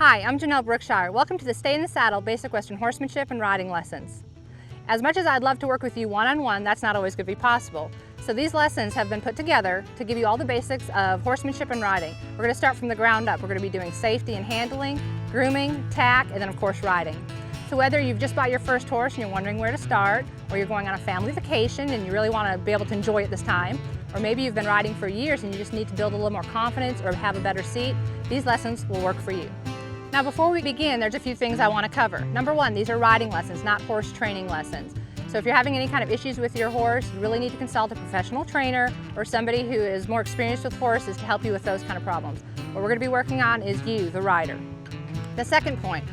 Hi, I'm Janelle Brookshire. Welcome to the Stay in the Saddle Basic Western Horsemanship and Riding Lessons. As much as I'd love to work with you one-on-one, that's not always going to be possible. So these lessons have been put together to give you all the basics of horsemanship and riding. We're going to start from the ground up. We're going to be doing safety and handling, grooming, tack, and then of course riding. So whether you've just bought your first horse and you're wondering where to start, or you're going on a family vacation and you really want to be able to enjoy it this time, or maybe you've been riding for years and you just need to build a little more confidence or have a better seat, these lessons will work for you. Now before we begin, there's a few things I want to cover. Number one, these are riding lessons, not horse training lessons. So if you're having any kind of issues with your horse, you really need to consult a professional trainer or somebody who is more experienced with horses to help you with those kind of problems. What we're going to be working on is you, the rider. The second point,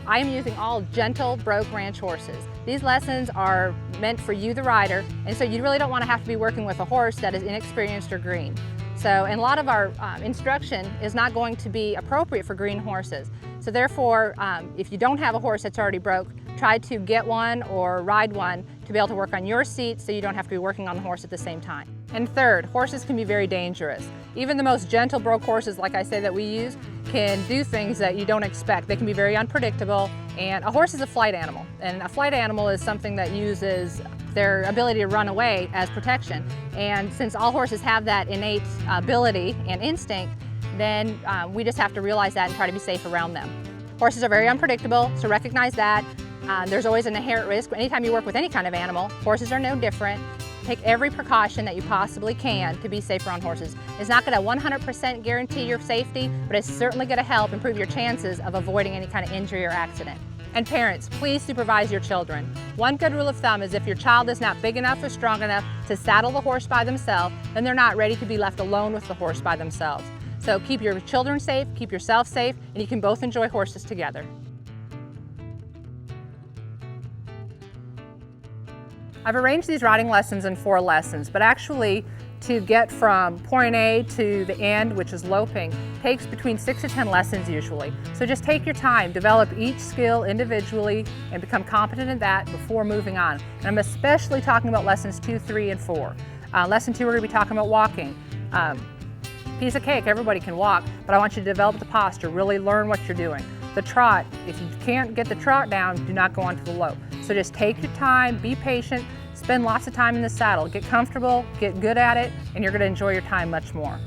I am using all gentle broke ranch horses. These lessons are meant for you, the rider, and so you really don't want to have to be working with a horse that is inexperienced or green. And a lot of our instruction is not going to be appropriate for green horses. So therefore, if you don't have a horse that's already broke, try to get one or ride one to be able to work on your seat so you don't have to be working on the horse at the same time. And third, horses can be very dangerous. Even the most gentle broke horses, like I say, that we use, can do things that you don't expect. They can be very unpredictable, and a horse is a flight animal. And a flight animal is something that uses their ability to run away as protection. And since all horses have that innate ability and instinct, then we just have to realize that and try to be safe around them. Horses are very unpredictable, so recognize that. There's always an inherent risk. Anytime you work with any kind of animal, horses are no different. Take every precaution that you possibly can to be safe around horses. It's not going to 100% guarantee your safety, but it's certainly going to help improve your chances of avoiding any kind of injury or accident. And parents, please supervise your children. One good rule of thumb is if your child is not big enough or strong enough to saddle the horse by themselves, then they're not ready to be left alone with the horse by themselves. So keep your children safe, keep yourself safe, and you can both enjoy horses together. I've arranged these riding lessons in 4 lessons, but actually to get from point A to the end, which is loping, takes between 6 to 10 lessons usually. So just take your time, develop each skill individually, and become competent in that before moving on. And I'm especially talking about lessons 2, 3, and 4. Lesson 2, we're going to be talking about walking. Piece of cake, everybody can walk, but I want you to develop the posture, really learn what you're doing. The trot, if you can't get the trot down, do not go on to the lope. So just take your time, be patient, spend lots of time in the saddle, get comfortable, get good at it, and you're going to enjoy your time much more.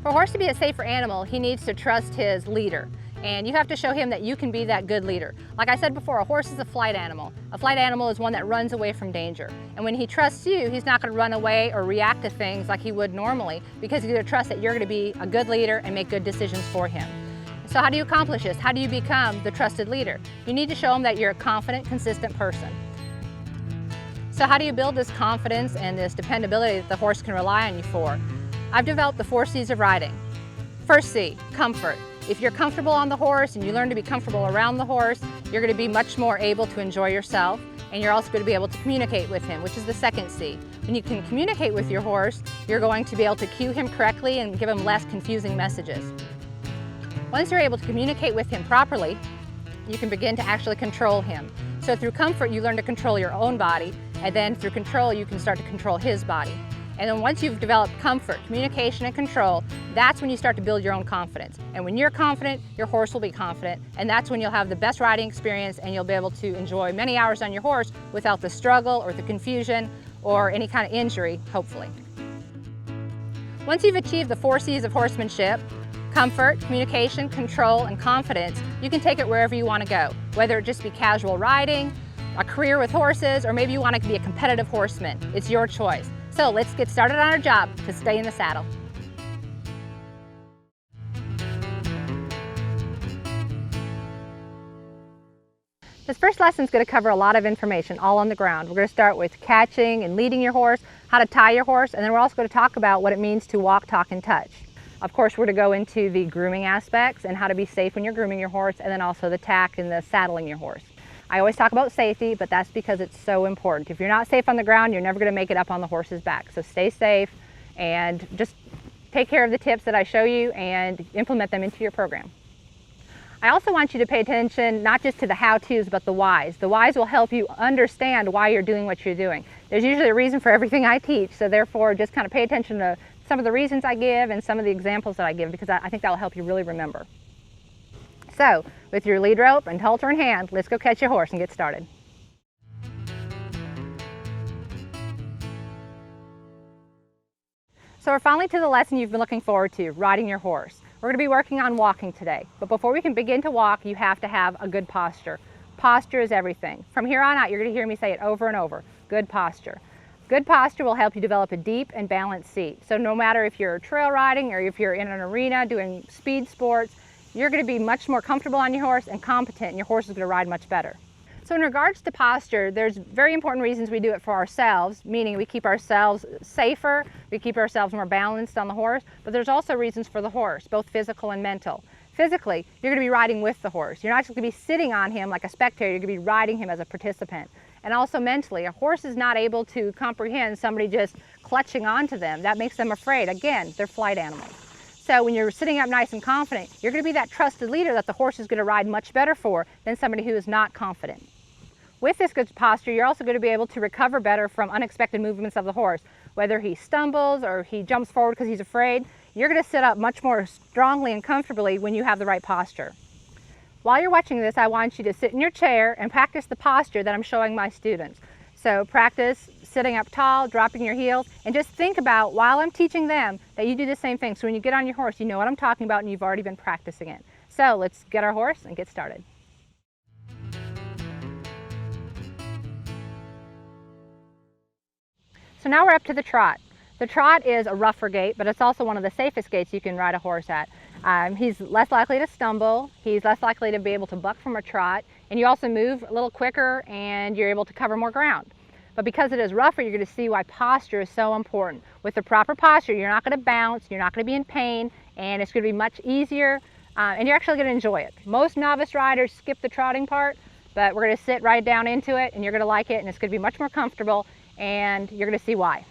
For a horse to be a safer animal, he needs to trust his leader. And you have to show him that you can be that good leader. Like I said before, a horse is a flight animal. A flight animal is one that runs away from danger. And when he trusts you, he's not going to run away or react to things like he would normally, because he trusts that you're going to be a good leader and make good decisions for him. So how do you accomplish this? How do you become the trusted leader? You need to show him that you're a confident, consistent person. So how do you build this confidence and this dependability that the horse can rely on you for? I've developed the 4 C's of riding. First C, comfort. If you're comfortable on the horse and you learn to be comfortable around the horse, you're going to be much more able to enjoy yourself, and you're also going to be able to communicate with him, which is the second C. When you can communicate with your horse, you're going to be able to cue him correctly and give him less confusing messages. Once you're able to communicate with him properly, you can begin to actually control him. So through comfort, you learn to control your own body, and then through control, you can start to control his body. And then once you've developed comfort, communication, and control, that's when you start to build your own confidence. And when you're confident, your horse will be confident, and that's when you'll have the best riding experience and you'll be able to enjoy many hours on your horse without the struggle or the confusion or any kind of injury, hopefully. Once you've achieved the 4 C's of horsemanship, comfort, communication, control, and confidence, you can take it wherever you want to go, whether it just be casual riding, a career with horses, or maybe you want to be a competitive horseman. It's your choice. So let's get started on our job to stay in the saddle. This first lesson is going to cover a lot of information all on the ground. We're going to start with catching and leading your horse, how to tie your horse, and then we're also going to talk about what it means to walk, talk, and touch. Of course, we're going to go into the grooming aspects and how to be safe when you're grooming your horse, and then also the tack and the saddling your horse. I always talk about safety, but that's because it's so important. If you're not safe on the ground, you're never going to make it up on the horse's back. So stay safe and just take care of the tips that I show you and implement them into your program. I also want you to pay attention not just to the how-tos, but the whys. The whys will help you understand why you're doing what you're doing. There's usually a reason for everything I teach, so therefore just kind of pay attention to some of the reasons I give and some of the examples that I give, because I think that will help you really remember. So, with your lead rope and halter in hand, let's go catch your horse and get started. So we're finally to the lesson you've been looking forward to, riding your horse. We're going to be working on walking today, but before we can begin to walk, you have to have a good posture. Posture is everything. From here on out, you're going to hear me say it over and over, good posture. Good posture will help you develop a deep and balanced seat. So no matter if you're trail riding or if you're in an arena doing speed sports, you're going to be much more comfortable on your horse and competent, and your horse is going to ride much better. So in regards to posture, there's very important reasons we do it for ourselves, meaning we keep ourselves safer, we keep ourselves more balanced on the horse, but there's also reasons for the horse, both physical and mental. Physically, you're going to be riding with the horse. You're not just going to be sitting on him like a spectator, you're going to be riding him as a participant. And also mentally, a horse is not able to comprehend somebody just clutching onto them. That makes them afraid. Again, they're flight animals. So when you're sitting up nice and confident, you're going to be that trusted leader that the horse is going to ride much better for than somebody who is not confident. With this good posture, you're also going to be able to recover better from unexpected movements of the horse. Whether he stumbles or he jumps forward because he's afraid, you're going to sit up much more strongly and comfortably when you have the right posture. While you're watching this, I want you to sit in your chair and practice the posture that I'm showing my students. So practice sitting up tall, dropping your heels, and just think about, while I'm teaching them, that you do the same thing. So when you get on your horse, you know what I'm talking about and you've already been practicing it. So let's get our horse and get started. So now we're up to the trot. The trot is a rougher gait, but it's also one of the safest gaits you can ride a horse at. He's less likely to stumble, he's less likely to be able to buck from a trot, and you also move a little quicker and you're able to cover more ground. But because it is rougher, you're going to see why posture is so important. With the proper posture, you're not going to bounce, you're not going to be in pain, and it's going to be much easier, and you're actually going to enjoy it. Most novice riders skip the trotting part, but we're going to sit right down into it, and you're going to like it, and it's going to be much more comfortable, and you're going to see why.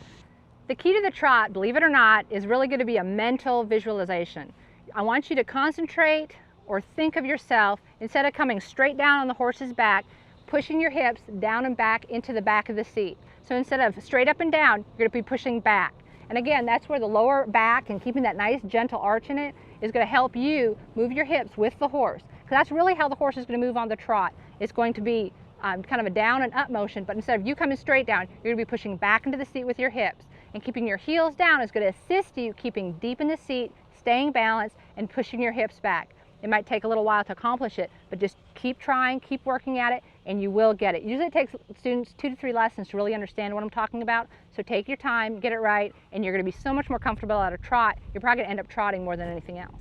The key to the trot, believe it or not, is really going to be a mental visualization. I want you to concentrate or think of yourself, instead of coming straight down on the horse's back, pushing your hips down and back into the back of the seat. So instead of straight up and down, you're going to be pushing back. And again, that's where the lower back and keeping that nice gentle arch in it is going to help you move your hips with the horse. Because that's really how the horse is going to move on the trot. It's going to be kind of a down and up motion, but instead of you coming straight down, you're going to be pushing back into the seat with your hips. And keeping your heels down is going to assist you keeping deep in the seat, staying balanced, and pushing your hips back. It might take a little while to accomplish it, but just keep trying, keep working at it, and you will get it. Usually it takes students 2 to 3 lessons to really understand what I'm talking about, so take your time, get it right, and you're going to be so much more comfortable at a trot. You're probably going to end up trotting more than anything else.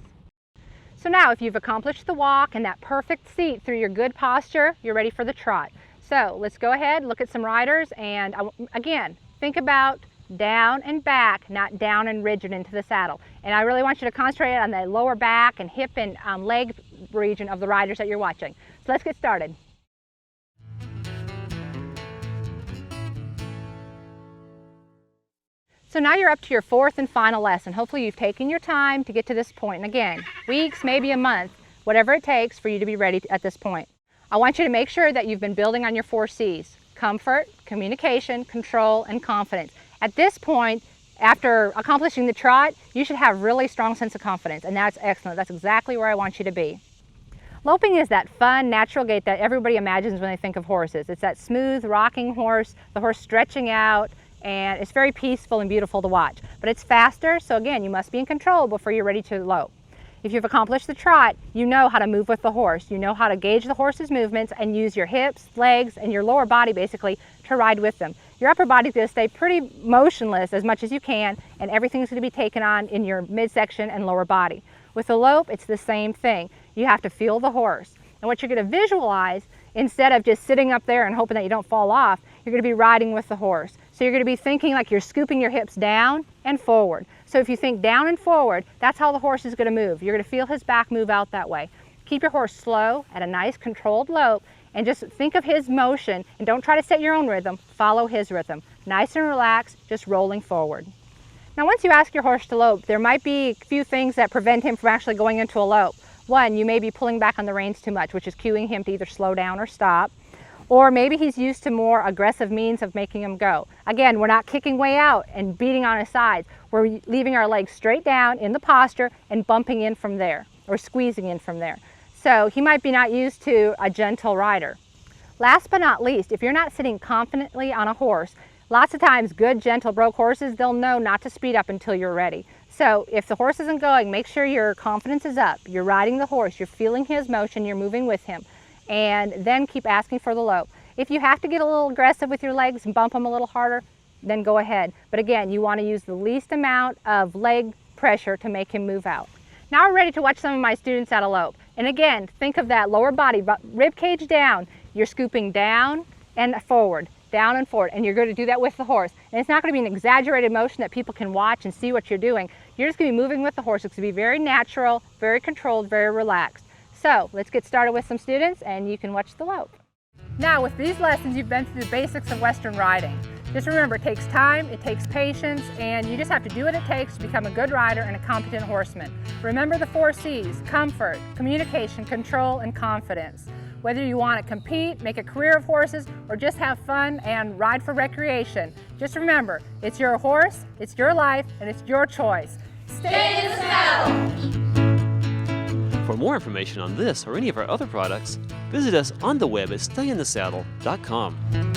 So now, if you've accomplished the walk and that perfect seat through your good posture, you're ready for the trot. So let's go ahead, look at some riders, and again, think about down and back, not down and rigid into the saddle. And I really want you to concentrate on the lower back and hip and leg region of the riders that you're watching. So let's get started. So now you're up to your 4th and final lesson. Hopefully you've taken your time to get to this point. And again, weeks, maybe a month, whatever it takes for you to be ready at this point. I want you to make sure that you've been building on your 4 C's: comfort, communication, control, and confidence. At this point, after accomplishing the trot, you should have really strong sense of confidence, and that's excellent. That's exactly where I want you to be. Loping is that fun, natural gait that everybody imagines when they think of horses. It's that smooth, rocking horse, the horse stretching out, and it's very peaceful and beautiful to watch. But it's faster, so again, you must be in control before you're ready to lope. If you've accomplished the trot, you know how to move with the horse. You know how to gauge the horse's movements and use your hips, legs, and your lower body basically to ride with them. Your upper body's going to stay pretty motionless as much as you can, and everything's going to be taken on in your midsection and lower body. With the lope, it's the same thing. You have to feel the horse. And what you're going to visualize, instead of just sitting up there and hoping that you don't fall off, you're going to be riding with the horse. So you're going to be thinking like you're scooping your hips down and forward. So if you think down and forward, that's how the horse is going to move. You're going to feel his back move out that way. Keep your horse slow at a nice controlled lope, and just think of his motion, and don't try to set your own rhythm. Follow his rhythm. Nice and relaxed, just rolling forward. Now once you ask your horse to lope, there might be a few things that prevent him from actually going into a lope. One, you may be pulling back on the reins too much, which is cueing him to either slow down or stop. Or maybe he's used to more aggressive means of making him go. Again, we're not kicking way out and beating on his sides. We're leaving our legs straight down in the posture and bumping in from there, or squeezing in from there. So he might be not used to a gentle rider. Last but not least, if you're not sitting confidently on a horse, lots of times good, gentle, broke horses, they'll know not to speed up until you're ready. So if the horse isn't going, make sure your confidence is up. You're riding the horse, you're feeling his motion, you're moving with him, and then keep asking for the lope. If you have to get a little aggressive with your legs and bump them a little harder, then go ahead. But again, you want to use the least amount of leg pressure to make him move out. Now we're ready to watch some of my students at a lope. And again, think of that lower body, rib cage down. You're scooping down and forward, and you're going to do that with the horse. And it's not going to be an exaggerated motion that people can watch and see what you're doing. You're just going to be moving with the horse. It's going to be very natural, very controlled, very relaxed. So let's get started with some students and you can watch the lope. Now with these lessons, you've been through the basics of Western riding. Just remember, it takes time, it takes patience, and you just have to do what it takes to become a good rider and a competent horseman. Remember the 4 C's: comfort, communication, control, and confidence. Whether you want to compete, make a career of horses, or just have fun and ride for recreation, just remember, it's your horse, it's your life, and it's your choice. Stay in the saddle! For more information on this or any of our other products, visit us on the web at stayinthesaddle.com.